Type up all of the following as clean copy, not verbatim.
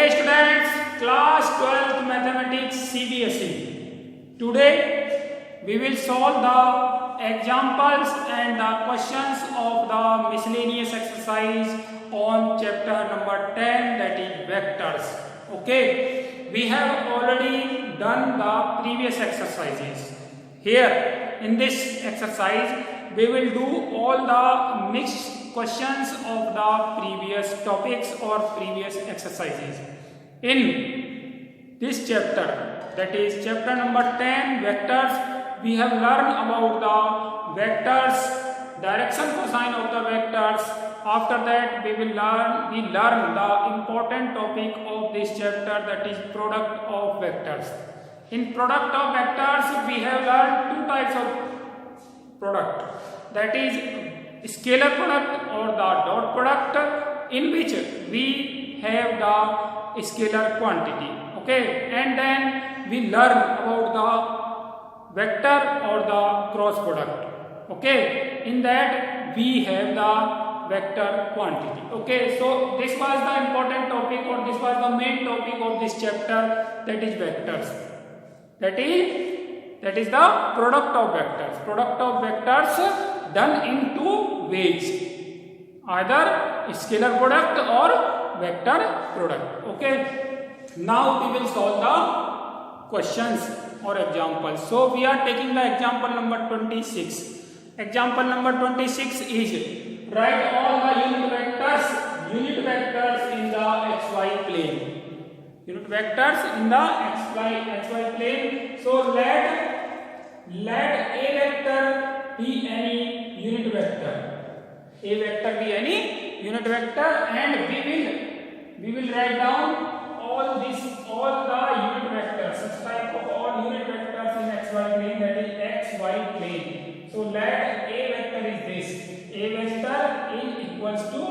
Okay students, class 12th mathematics CBSE. Today we will solve the examples and the questions of the miscellaneous exercise on chapter number 10, that is vectors. Okay, we have already done the previous exercises. Here in this exercise we will do all the mixed questions of the previous topics or previous exercises. In this chapter, that is chapter number 10 vectors, we have learned about the vectors, direction cosine of the vectors. After that we learn the important topic of this chapter, that is product of vectors. In product of vectors we have learned two types of product, that is scalar product or the dot product, in which we have the scalar quantity. Okay, and then we learn about the vector or the cross product. Okay, in that we have the vector quantity. Okay, so this was the important topic, or this was the main topic of this chapter, that is vectors. That is the product of vectors. Product of vectors done in two ways, either scalar product or vector product. Okay, now we will solve the questions or examples. So we are taking the example number 26. Example number 26 is write all the unit vectors in the xy plane. Unit vectors in the xy plane. So let a vector be any unit vector. A vector be any unit vector, and we will write down all the unit vectors, such type of all unit vectors in xy plane, that is xy plane. So let a vector is this. A vector is equals to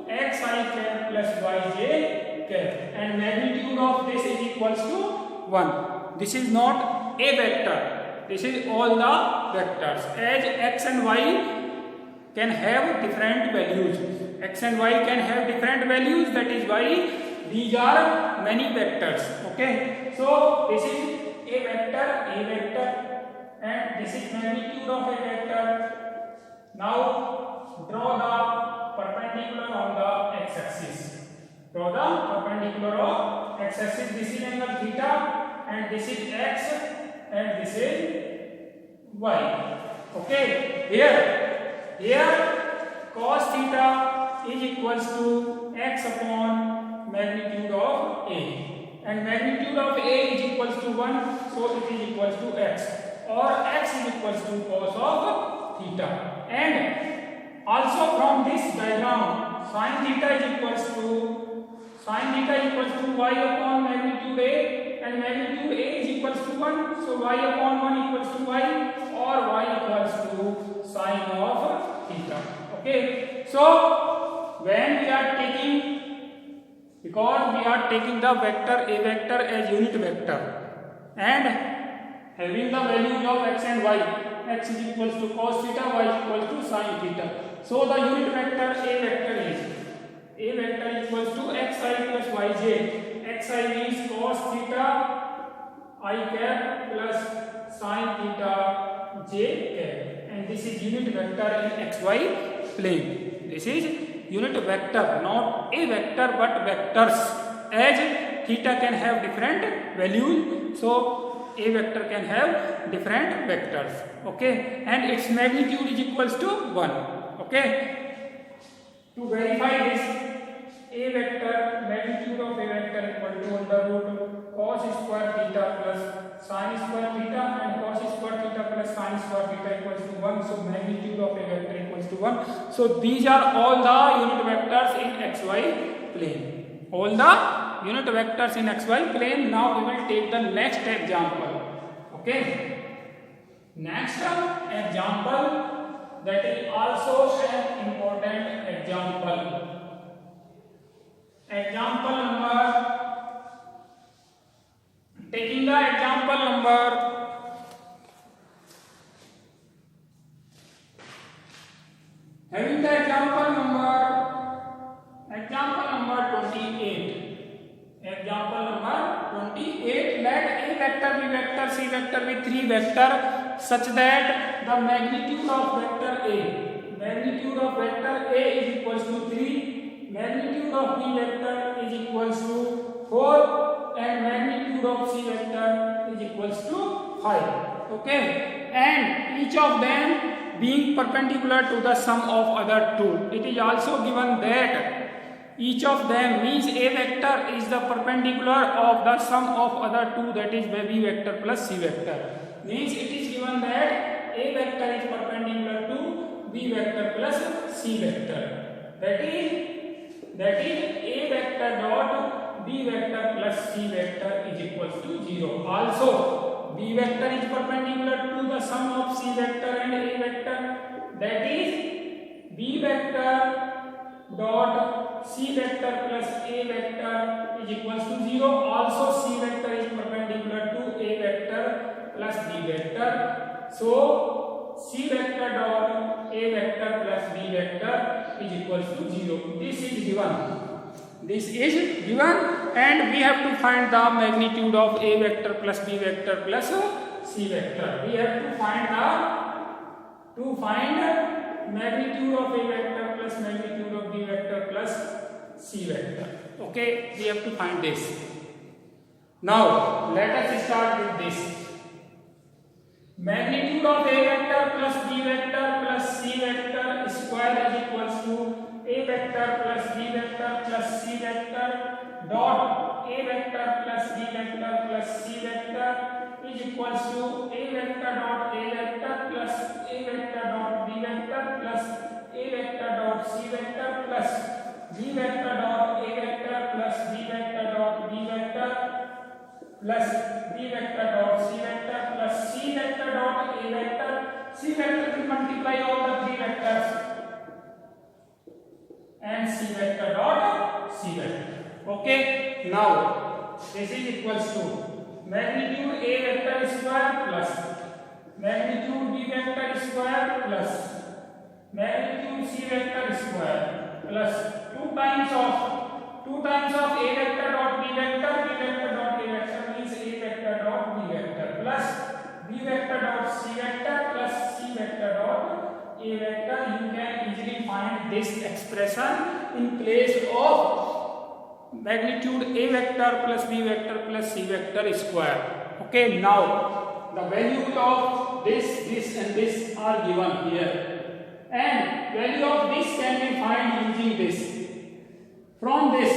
xi cap plus yj cap, and magnitude of this is equals to 1. This is not a vector. This is all the vectors, as x and y can have different values. X and y can have different values, that is why these are many vectors. Okay, so this is a vector, and this is magnitude of a vector. Now draw the perpendicular on the x-axis. Draw the perpendicular of x-axis. This is angle theta, and this is x, and this is y. Okay, here cos theta is equals to x upon magnitude of a, and magnitude of a is equals to 1, so it is equals to x, or x is equals to cos of theta. And also from this diagram, sin theta is equals to y upon magnitude a, and magnitude a is equals to 1, so y upon 1 equals to y, or y equals to sin of theta. Okay, so when we are taking, because we are taking the vector a vector as unit vector, and having the values of x and y, x is equals to cos theta, y is equals to sin theta. So the unit vector a vector equals to xi plus yj. Xi means cos theta I cap plus sin theta j cap, and this is unit vector in xy plane. This is unit vector, not a vector but vectors, as theta can have different values, so a vector can have different vectors. Okay, and its magnitude is equals to 1. Okay, to verify this, a vector, magnitude of a vector equal to under root cos square theta plus sin square theta, and cos square theta plus sin square theta equals to 1, so magnitude of a vector equals to 1. So these are all the unit vectors in xy plane. All the unit vectors in xy plane. Now we will take the next example. Okay, next example, that is also an important example. Example number, taking the example number 28. vector, b vector, c vector with 3 vector such that the magnitude of vector A is equals to 3, magnitude of b vector is equals to 4 and magnitude of c vector is equals to 5. Okay, and each of them being perpendicular to the sum of other two. It is also given that each of them means a vector is the perpendicular of the sum of other two, that is b vector plus c vector. Means it is given that a vector is perpendicular to b vector plus c vector. That is a vector dot b vector plus c vector is equals to 0. Also, b vector is perpendicular to the sum of c vector and a vector. That is b vector dot c vector plus a vector is equals to 0. Also, c vector is perpendicular to a vector plus b vector. So, c vector dot a vector plus b vector is equals to 0. This is given and we have to find the magnitude of a vector plus b vector plus c vector. We have to find magnitude of a vector plus magnitude of b vector plus c vector. Okay, we have to find this. Now, let us start with this. Magnitude of a vector plus b vector plus c vector square is equals to a vector plus b vector plus c vector dot a vector plus b vector plus c vector is equals to a vector dot a vector plus a vector dot b vector plus a vector dot c vector plus b vector dot a vector plus b vector dot b vector plus b vector dot c vector plus c vector dot a vector. C vector will multiply all the three vectors and c vector dot c vector. Okay, now this is equals to magnitude a vector square plus magnitude b vector square plus magnitude c vector square plus 2 times of a vector dot b vector dot a vector means a vector dot b vector plus b vector dot c vector plus c vector dot a vector. You can easily find this expression in place of magnitude a vector plus b vector plus c vector square. Okay, now the values of this and this are given here, and value of this can be found using this. From this,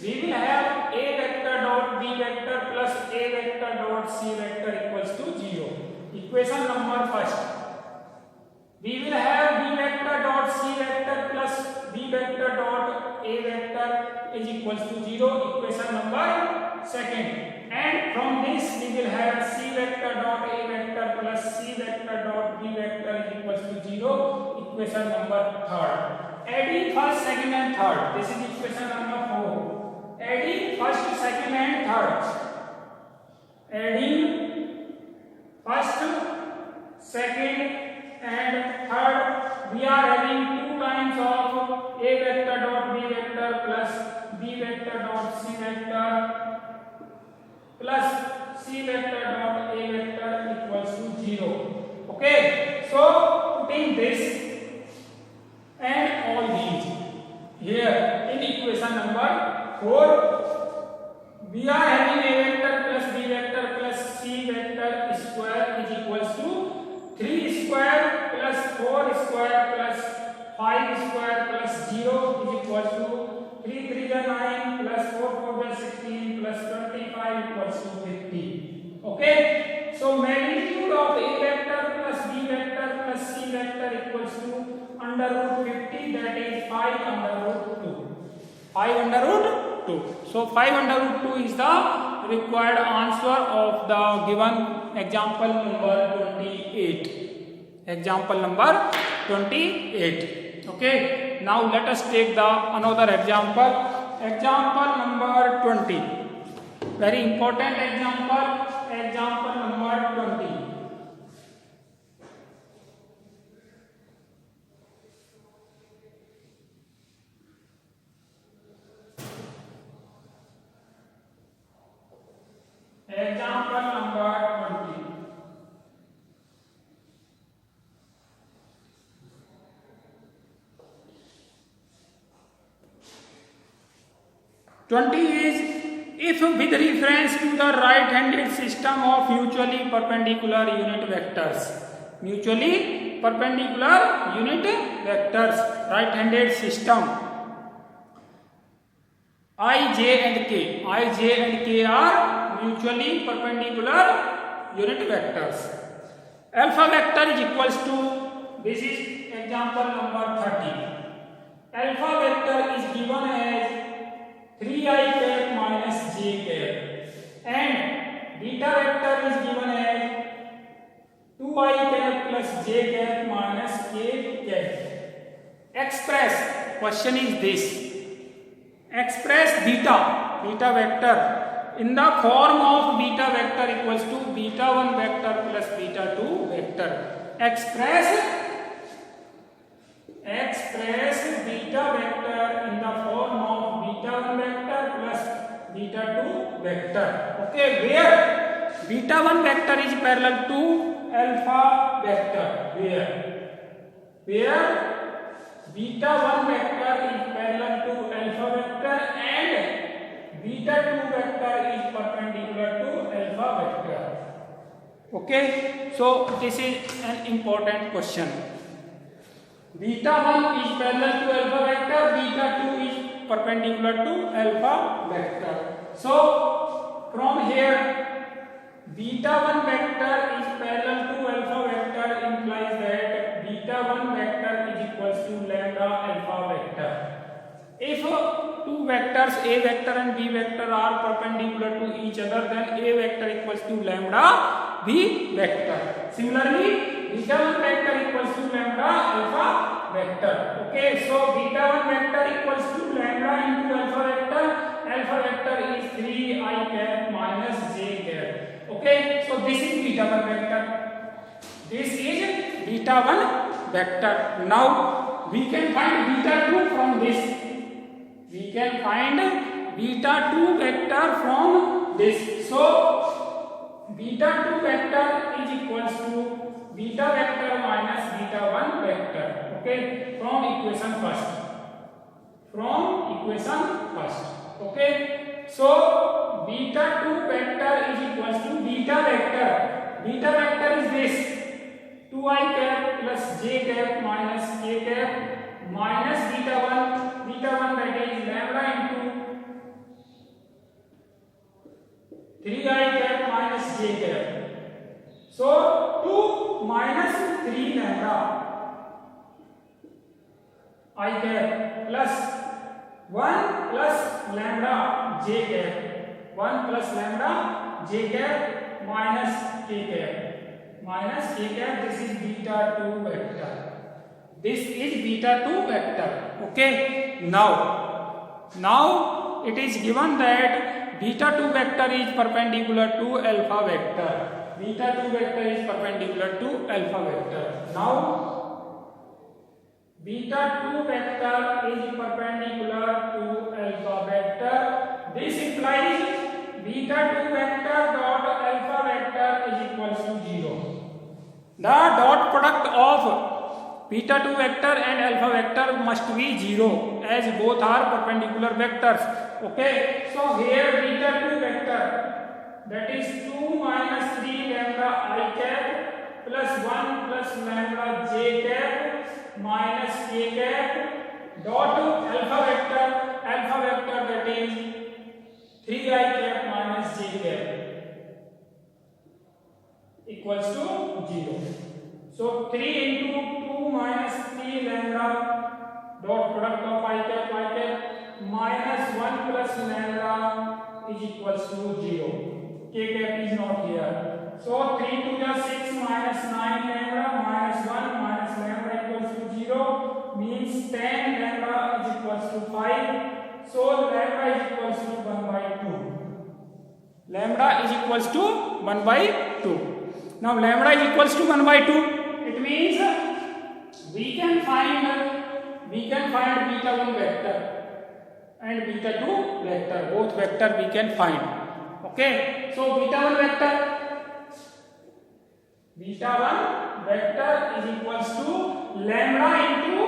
we will have a vector dot b vector plus a vector dot c vector equals to 0. Equation number first. We will have b vector dot c vector plus b vector dot a vector is equals to 0. Equation number second. And from this we will have c vector dot a vector plus c vector dot b vector is equals to 0. Equation number third. Adding first, second and third. This is equation number 4. Adding first, second and third. Adding first, second and third. We are having 2 times of a vector dot b vector plus b vector dot c vector plus c vector dot a vector equals to 0. Okay. So putting this and all these here in equation number 4, we are having a vector plus b vector plus c vector square is equals to 3 square plus 4 square plus 5 square plus 0 is equals to 3 3 9 plus 4 4 16 plus 25 equals to 50. Okay, so magnitude of a vector plus b vector plus c vector equals to under root 50, that is 5 under root 2. 5 under root 2. So 5 under root 2 is the required answer of the given example number 28. Example number 28. Okay. Now let us take the another example. Example number 20. Very important example. Example number 20. Example 20 is if with reference to the right-handed system of mutually perpendicular unit vectors. Mutually perpendicular unit vectors, right-handed system. I, J and K. I, J and K are mutually perpendicular unit vectors. Alpha vector is equals to, this is example number 30. Alpha vector is given as 3i cap minus j cap and beta vector is given as 2i cap plus j cap minus k cap. Express, question is this, express beta vector in the form of beta vector equals to beta 1 vector plus beta 2 vector. Express beta vector in the form of beta 1 vector plus beta 2 vector. Okay, where beta 1 vector is parallel to alpha vector. Where beta 1 vector is parallel to alpha vector and beta 2 vector is perpendicular to alpha vector. Okay, so this is an important question. Beta 1 is parallel to alpha vector, beta 2 is perpendicular to alpha vector. So from here beta 1 vector is parallel to alpha vector implies that beta 1 vector is equals to lambda alpha vector. If two vectors A vector and B vector are perpendicular to each other, then A vector equals to lambda B vector. Similarly, beta 1 vector equals to lambda alpha vector. Okay, so beta 1 vector equals to lambda into alpha vector. Alpha vector is 3i cap minus j cap. Okay, so this is beta 1 vector. This is beta 1 vector. Now we can find beta 2 from this. We can find beta 2 vector from this. So beta 2 vector is equals to beta vector minus beta 1 vector. Okay, from equation first. Okay, so beta 2 vector is equals to beta vector. Beta vector is this 2i cap plus j cap minus k cap minus beta 1 that is lambda into 3i cap minus j cap. So 2 minus 3 lambda I cap plus 1 plus lambda j cap, 1 plus lambda j cap minus k cap. This is beta 2 vector. This is beta 2 vector. Okay, now it is given that beta 2 vector is perpendicular to alpha vector. Beta 2 vector is perpendicular to alpha vector. Now beta 2 vector is perpendicular to alpha vector. This implies beta 2 vector dot alpha vector is equals to 0. The dot product of beta 2 vector and alpha vector must be 0 as both are perpendicular vectors. Okay, so here beta 2 vector, that is 2 minus 3 lambda I cap plus 1 plus lambda j cap minus k cap dot alpha vector that is 3i cap minus j cap equals to 0. So 3 into 2 minus 3 lambda dot product of I cap minus 1 plus lambda is equals to 0. K cap is not here. So 3 to the 6 minus 9 lambda minus 1 minus lambda equals to 0 means 10 lambda is equals to 5. So lambda is equals to 1 by 2. Lambda is equals to 1 by 2. Now lambda is equals to 1 by 2. It means we can find beta 1 vector and beta 2 vector. Both vector we can find. Okay, so beta 1 vector is equals to lambda into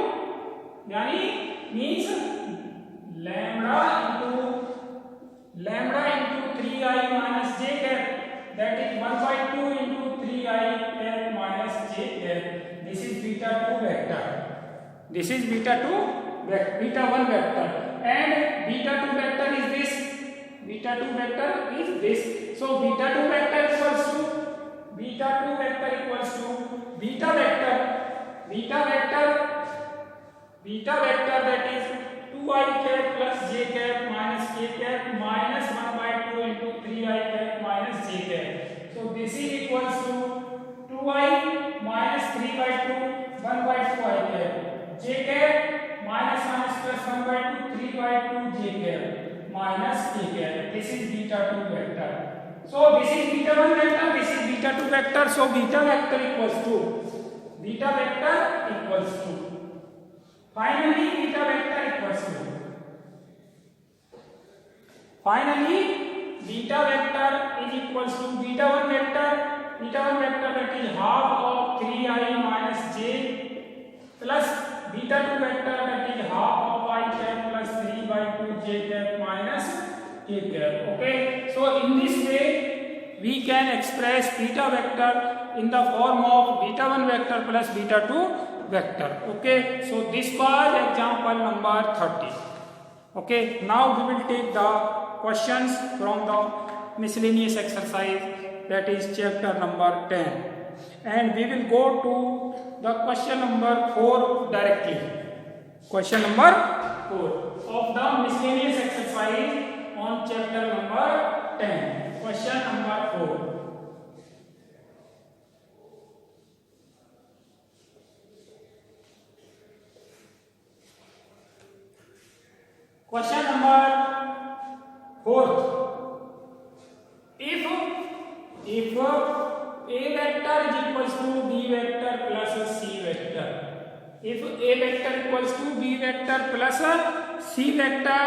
means lambda into lambda into 3i minus j cap, that is 1 by 2 into 3i cap minus j cap. This is beta 2 vector. This is beta 1 vector, and beta 2 vector is this. Beta 2 vector is this. So beta 2 vector equals to beta vector that is 2i cap plus j cap minus k cap minus 1 by 2 into 3i cap minus j cap. So this is equals to 2i minus 3 by 2 1 by 2i cap j cap minus plus 1 by 2 3 by 2 j cap minus k cap. This is beta 2 vector. So this is beta 1 vector, this is beta 2 vector. So beta vector equals to finally beta vector equals to beta 1 vector that is half of 3i minus j plus beta 2 vector that is half of I cap plus 3 by 2 j cap minus k cap. Okay, so in this way we can express beta vector in the form of beta 1 vector plus beta 2 vector. Okay, so this was example number 30. Okay, now we will take the questions from the miscellaneous exercise, that is chapter number 10, and we will go to the question number 4 directly. Question number 4 of the miscellaneous exercise on chapter number 10. Question number 4. Question number 4. If A vector is equals to B vector plus C vector, if A vector equals to B vector plus C vector,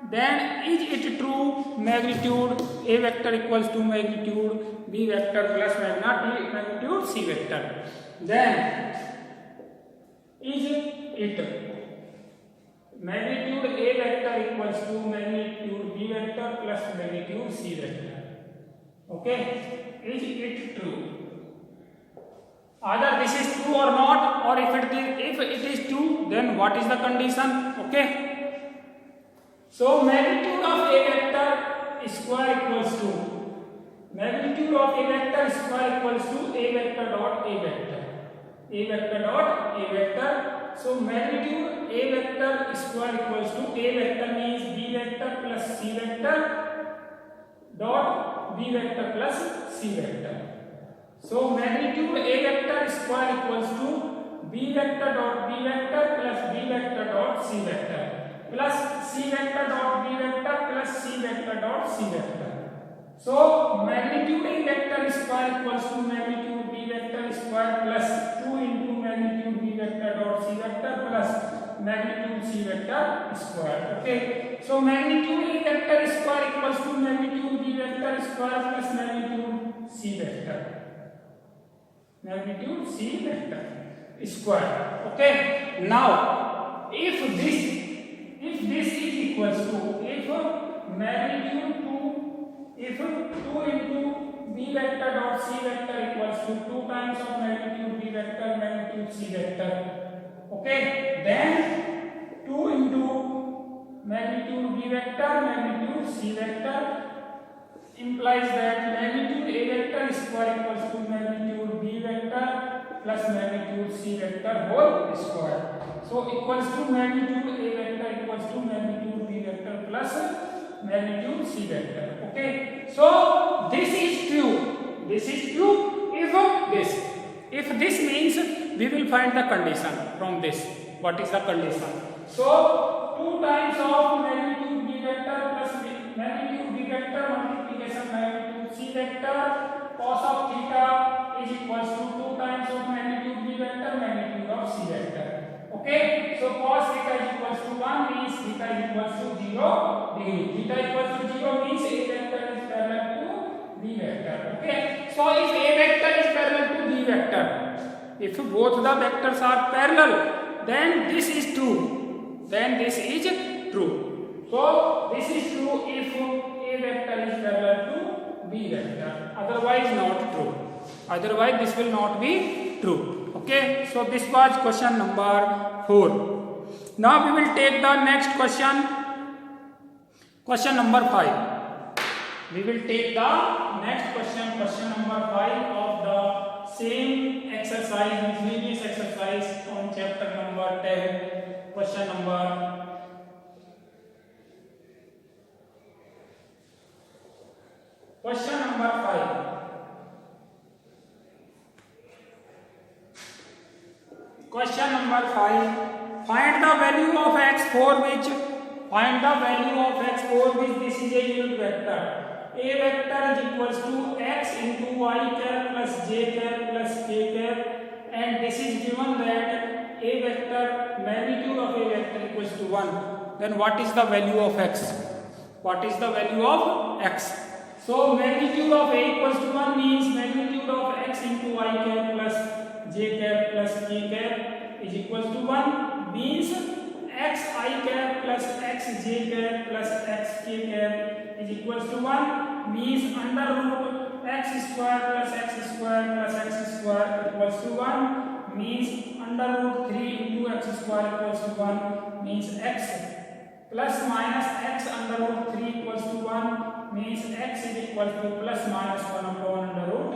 then is it true magnitude A vector equals to magnitude B vector plus magnitude C vector? Then is it magnitude A vector equals to magnitude B vector plus magnitude C vector? Okay, is it true? Either this is true or not, or if it is true, then what is the condition? Okay, so magnitude of A vector square equals to A vector dot A vector. So magnitude A vector square equals to A vector means B vector plus C vector dot B vector plus C vector. So magnitude A vector square equals to B vector dot B vector plus B vector dot C vector plus C vector dot B vector plus C vector dot C vector. So magnitude A vector square equals to magnitude B vector square plus 2 into magnitude B vector dot C vector plus magnitude C vector square. Okay, so magnitude A vector square equals to magnitude B vector square plus magnitude C vector. Magnitude C vector square. Okay, now if this is equals to if 2 into B vector dot C vector equals to 2 times of magnitude B vector magnitude C vector. Okay, then 2 into magnitude B vector magnitude C vector implies that magnitude A vector square equals to magnitude B vector plus magnitude C vector whole square. So equals to magnitude A vector equals to magnitude B vector plus magnitude C vector. Okay, so this is true if this means we will find the condition from this. What is the condition? So 2 times of magnitude B vector plus magnitude B vector multiplication magnitude C vector cos of theta is equals to 2 times of magnitude B vector magnitude of C vector. Okay, so cos theta is equals to 1 means theta is equals to 0 degree. Theta equals to 0 means A vector is parallel to B vector. Okay, so if A vector is parallel to B vector, if both the vectors are parallel, then this is true. So this this is true if A vector is parallel to B vector, otherwise not true. Otherwise this will not be true. Okay, so this was question number 4. Now we will take the next question, question number 5. We will take the next question, question number 5 of the same exercise, miscellaneous exercise on chapter number 10. Question number 5. Question number 5. Find the value of x for which this is a unit vector. A vector is equals to x into y cap plus j cap plus k cap, and this is given that a vector, magnitude of a vector equals to 1. Then what is the value of x? What is the value of x? So magnitude of a equals to 1 means magnitude of x into y cap plus j cap plus k cap is equals to 1, means x I cap plus x j cap plus x k cap is equals to 1, means under root x square plus x square plus x square equals to 1, means under root 3 into x square equals to 1, means x plus minus x under root 3 equals to 1, means x is equal to plus minus 1 upon under root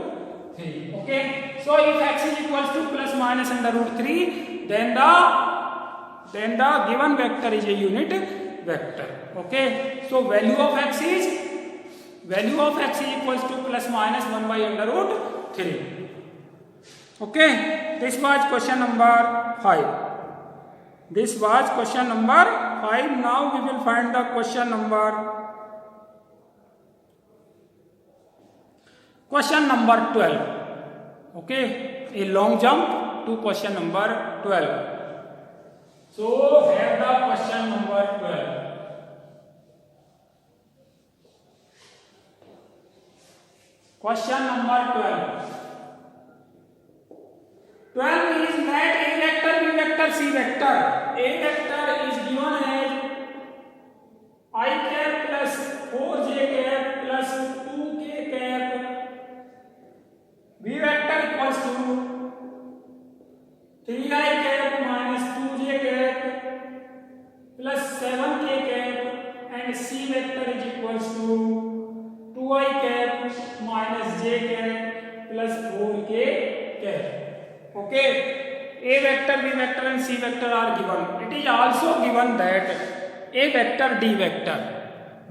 3. Okay, so if x is equals to plus minus under root 3, then the given vector is a unit vector. Okay, so value of x is equals to plus minus 1 by under root 3. Okay, this was question number 5. This was question number 5. Now we will find the question number 12. Okay, a long jump to question number 12. So have the question number 12. Question number 12. 12 is that A vector, B vector, C vector. A vector is given as I cap plus 4j cap plus 2k cap. B vector equals to 3i cap minus 2j cap plus 7k cap, and C vector is equals to 2i cap minus j cap plus 4k cap. Okay, A vector, B vector and C vector are given. It is also given that A vector, D vector.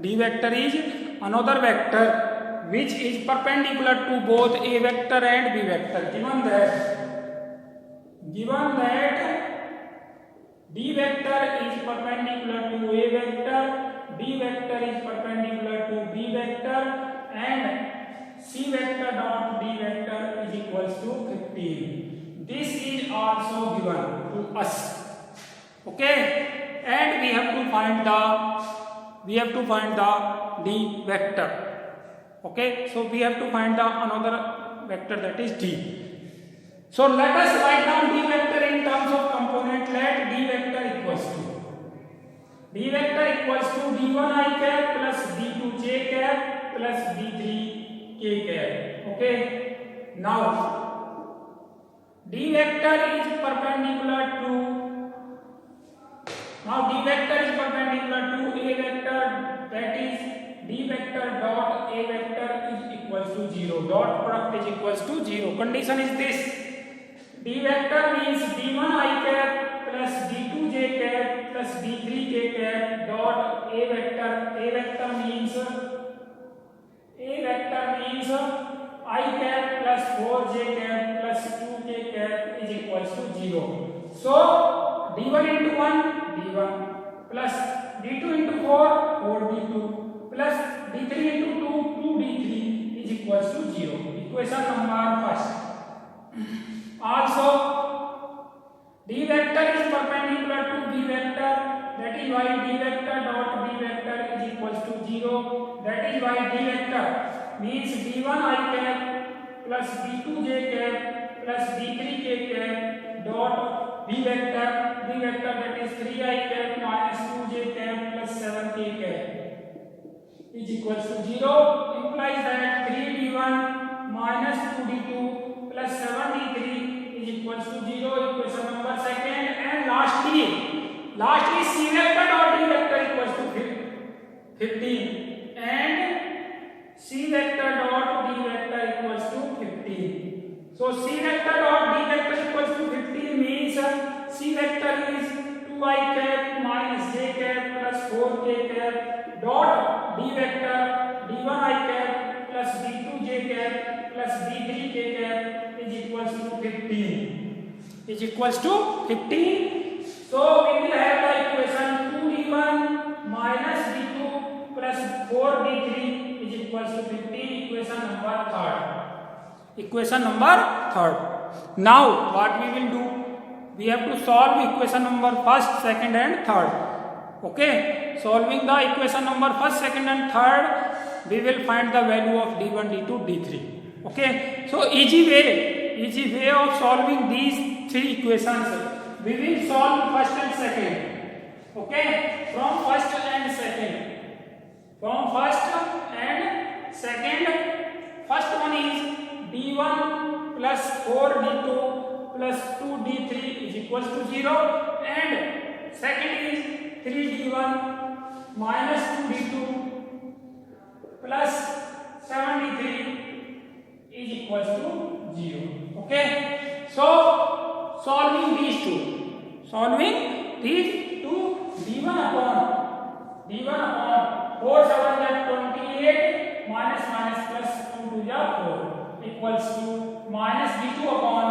D vector is another vector which is perpendicular to both A vector and B vector. Given that D vector is perpendicular to A vector, B vector is perpendicular to B vector, and C vector dot D vector is equals to 15. This is also given to us. Okay, and we have to find the D vector. Okay, so we have to find the another vector, that is D. So let us write down D vector in terms of component. Let D vector equals to D1i cap plus D2j cap plus D3k cap. Okay, now D vector is perpendicular to A vector, that is D vector dot A vector is equals to 0. Dot product is equals to 0. Condition is this: D vector means D1i cap plus D2j cap plus D3k cap dot A vector. A vector means I cap plus 4j cap plus 2k cap is equals to 0. So D1 into 1 D1 plus D2 into 4 4D2 plus D3 into 2 2D3 is equals to 0. Equation number first. Also D vector is perpendicular to B vector, that is why D vector dot B vector is equals to 0. That is why D vector means D1i cap plus D2j cap plus D3k cap dot B vector that is 3i cap minus 2j cap plus 7k cap. is equals to 0, implies that 3d1 minus 2d2 plus 7d3 is equals to 0. Equation number second. And lastly c vector dot d vector equals to 15, and c vector dot d vector equals to 15. So c vector dot d vector equals to 15 means c vector is 2i cap minus j cap plus 4k cap dot d vector d1i cap plus d2j cap plus d3k cap is equals to 15. Is equals to 15. So we will have the equation 2d1 minus d2 plus 4d3 is equals to 15. Equation number third. Equation number third. Now what we will do? We have to solve equation number first, second and third. Okay, solving the equation number first, second and third, we will find the value of d1, d2, d3. Okay, so easy way of solving these three equations. We will solve first and second. Okay, from first and second. First one is d1 plus 4d2 plus 2d3 is equals to 0, and second is 3d1 minus 2d2 plus 7d3 is equals to 0. Okay, so solving these two, d1 upon 4 7 that 28 minus plus 2 to the 4 equals to minus d2 upon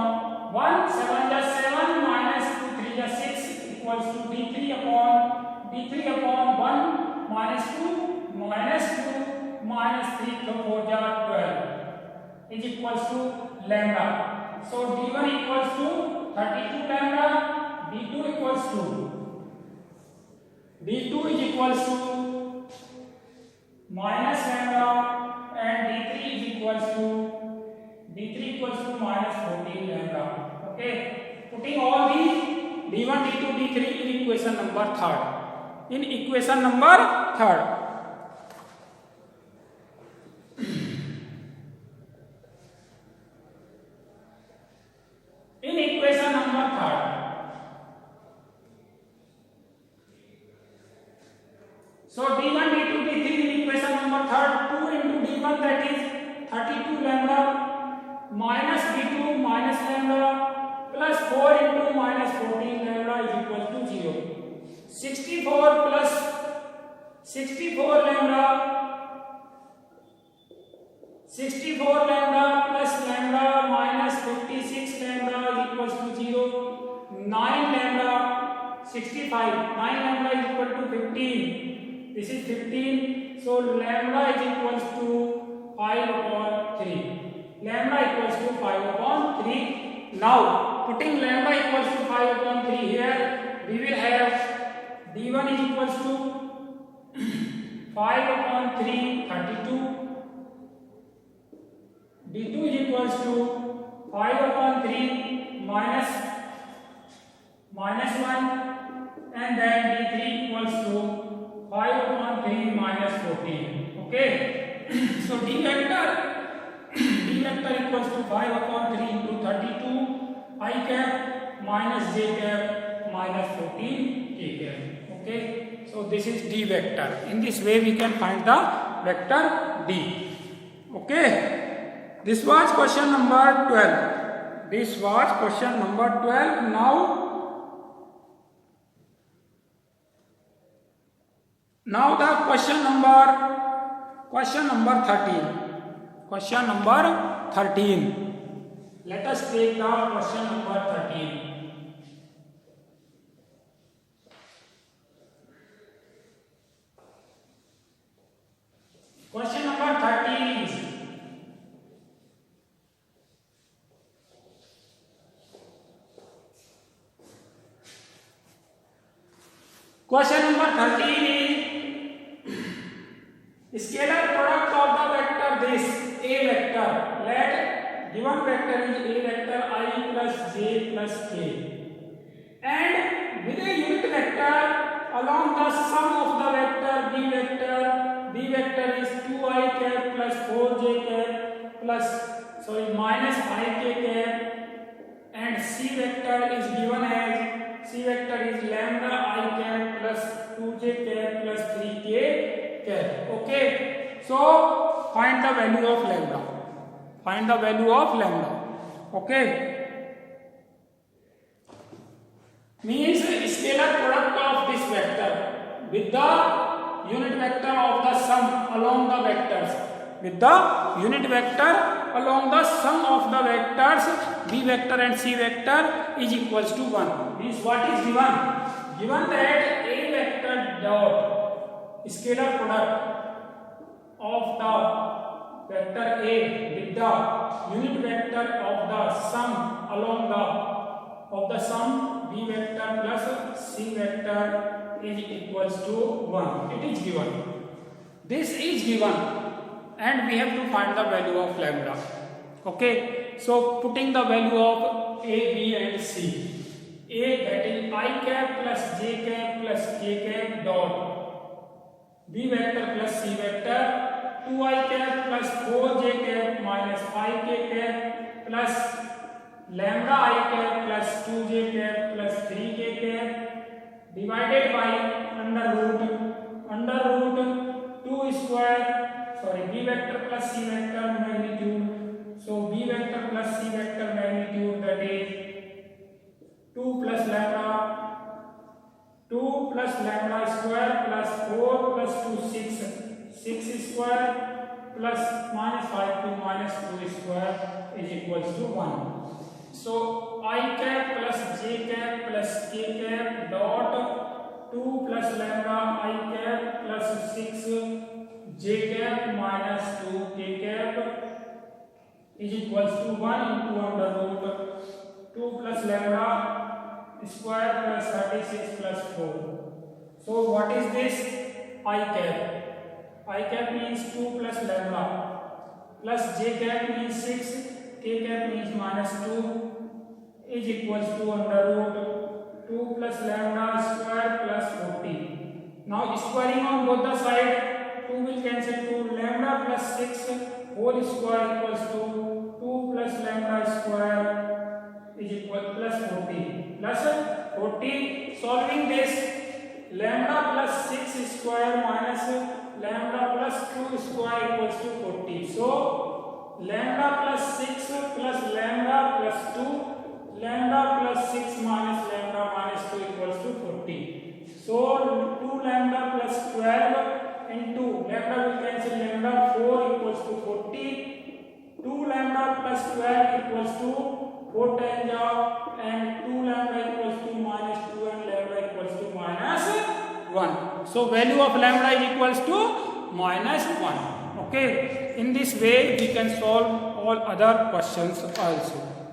1 7 just 7 minus 2 3 just 6 equals to d3 upon 1 minus 2 minus 3 to 4 just 12 is equals to lambda. So d1 equals to 32 lambda, d2 equals to minus lambda, and d3 equals to minus 14 lambda. Okay, putting all these d1, d2, d3 in equation number third. In equation number third. So d1, d2, d3 in equation number third, 2 into d1 that is 32 lambda minus d2 minus lambda plus 4 into minus 14 lambda is equal to 0. 64 plus 64 lambda plus lambda minus 56 lambda is equal to 0. 9 lambda 65, 9 lambda is equal to 15. This is 15, so lambda is equals to 5 upon 3. Lambda equals to 5 upon 3. Now, putting lambda equals to 5 upon 3 here, we will have d1 is equals to 5 upon 3, 32. d2 is equals to 5 upon 3 minus 1, and then d3 equals to 5 upon 3 minus 14. Okay, so d vector equals to 5 upon 3 into 32 I cap minus j cap minus 14 k cap. Okay, so this is d vector. In this way we can find the vector d. Okay, this was question number 12. Now the question number 13. Let us take the question number 13. Question number 13 is scalar product of the vector this a vector. Let given vector is a vector I plus j plus k, and with a unit vector along the sum of the vector b vector is Okay, so find the value of lambda. Find the value of lambda. Okay, means scalar product of this vector with the unit vector of the sum along the vectors. With the unit vector along the sum of the vectors b vector and c vector is equals to 1. Means what is given? Given that a vector dot scalar product of the vector a with the unit vector of the sum along the of the sum b vector plus c vector is equals to 1. It is given. This is given and we have to find the value of lambda. Okay, so putting the value of a, b and c. A, that is I cap plus j cap plus k cap dot b vector plus c vector 2i cap plus 4j cap minus 5k cap plus lambda I cap plus 2j cap plus 3k cap divided by under root 2 square, sorry, b vector plus c vector magnitude. So b vector plus c vector magnitude, that is 2 plus lambda square plus 4 plus 2 6 square plus minus 5 to minus 2 square is equals to 1. So I cap plus j cap plus k cap dot 2 plus lambda I cap plus 6 j cap minus 2 k cap is equals to 1 into under root 2 plus lambda square plus 36 plus 4. So what is this? I cap. I cap means 2 plus lambda plus j cap means 6, k cap means minus 2 is equals to under root 2 plus lambda square plus 40. Now squaring on both the side, 2 will cancel to lambda plus 6 whole square equals to 2 plus lambda square is equal plus 40 plus 40. Solving this, lambda plus 6 square minus lambda plus 2 square equals to 40. So lambda plus 6 plus lambda plus 2, lambda plus 6 minus lambda minus 2 equals to 40. So 2 lambda plus 12 into lambda will cancel, lambda 4 equals to 40. 2 lambda plus 12 equals to 4 times of, and 2 lambda equals to minus 2 and lambda equals to minus 1. So value of lambda is equals to minus 1. Okay, in this way we can solve all other questions also.